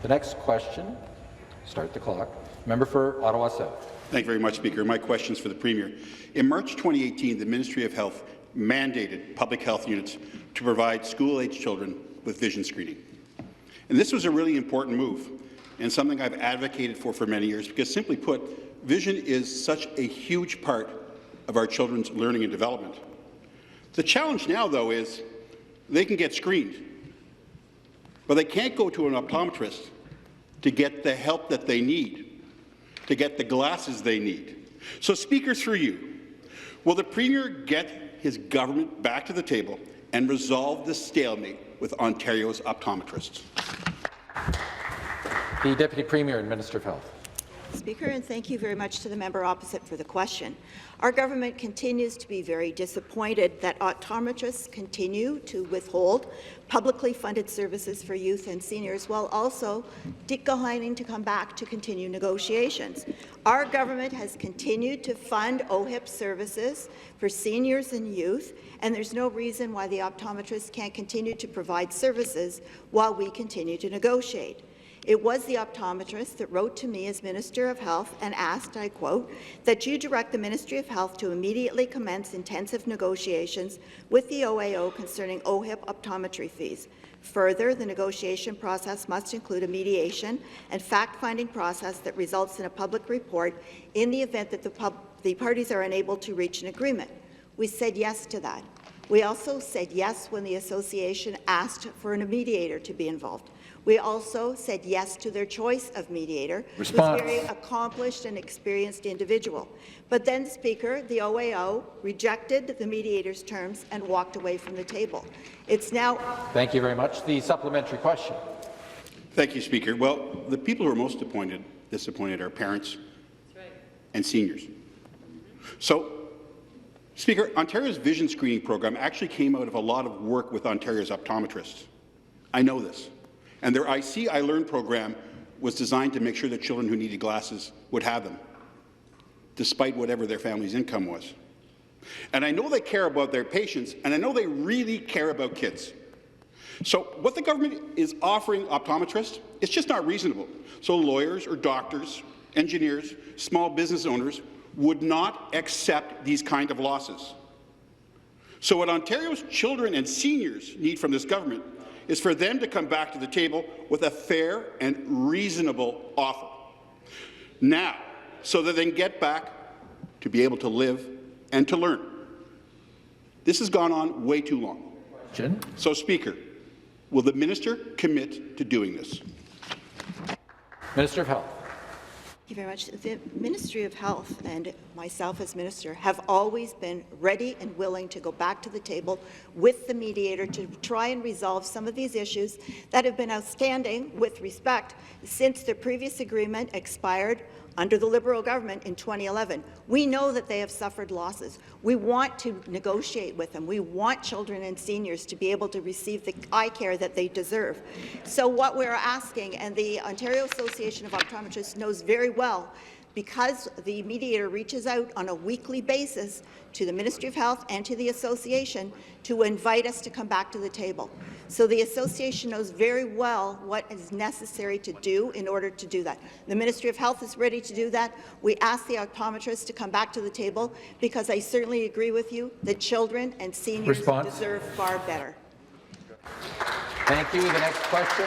The next question, start the clock. Member for Ottawa South. Thank you very much, Speaker. My question is for the Premier. In March 2018, the Ministry of Health mandated public health units to provide school-aged children with vision screening. And this was a really important move and something I've advocated for many years because, simply put, vision is such a huge part of our children's learning and development. The challenge now, though, is they can get screened, but they can't go to an optometrist to get the help that they need, to get the glasses they need. So, Speaker, through you, will the Premier get his government back to the table and resolve this stalemate with Ontario's optometrists? The Deputy Premier and Minister of Health. Speaker, and thank you very much to the member opposite for the question. Our government continues to be very disappointed that optometrists continue to withhold publicly funded services for youth and seniors while also declining to come back to continue negotiations. Our government has continued to fund OHIP services for seniors and youth, and there's no reason why the optometrists can't continue to provide services while we continue to negotiate. It was the optometrist that wrote to me as Minister of Health and asked, I quote, that you direct the Ministry of Health to immediately commence intensive negotiations with the OAO concerning OHIP optometry fees. Further, the negotiation process must include a mediation and fact-finding process that results in a public report in the event that the parties are unable to reach an agreement. We said yes to that. We also said yes when the association asked for a mediator to be involved. We also said yes to their choice of mediator, who's a very accomplished and experienced individual. But then, Speaker, the OAO rejected the mediator's terms and walked away from the table. It's now— Thank you very much. The supplementary question. Thank you, Speaker. Well, the people who are most disappointed are parents and seniors. So, Speaker, Ontario's vision screening program actually came out of a lot of work with Ontario's optometrists. I know this. And their I See, I Learn program was designed to make sure that children who needed glasses would have them, despite whatever their family's income was. And I know they care about their patients, and I know they really care about kids. So what the government is offering optometrists, it's just not reasonable. So lawyers or doctors, engineers, small business owners would not accept these kind of losses. So what Ontario's children and seniors need from this government is for them to come back to the table with a fair and reasonable offer now, so that they can get back to be able to live and to learn. This has gone on way too long. So, Speaker, will the minister commit to doing this? Minister of Health. Thank you very much. The Ministry of Health and myself as Minister have always been ready and willing to go back to the table with the mediator to try and resolve some of these issues that have been outstanding with respect since the previous agreement expired under the Liberal government in 2011. We know that they have suffered losses. We want to negotiate with them. We want children and seniors to be able to receive the eye care that they deserve. So what we're asking, and the Ontario Association of Optometrists knows very well, because the mediator reaches out on a weekly basis to the Ministry of Health and to the association to invite us to come back to the table. So the association knows very well what is necessary to do in order to do that. The Ministry of Health is ready to do that. We ask the optometrists to come back to the table because I certainly agree with you that children and seniors deserve far better. Thank you. The next question.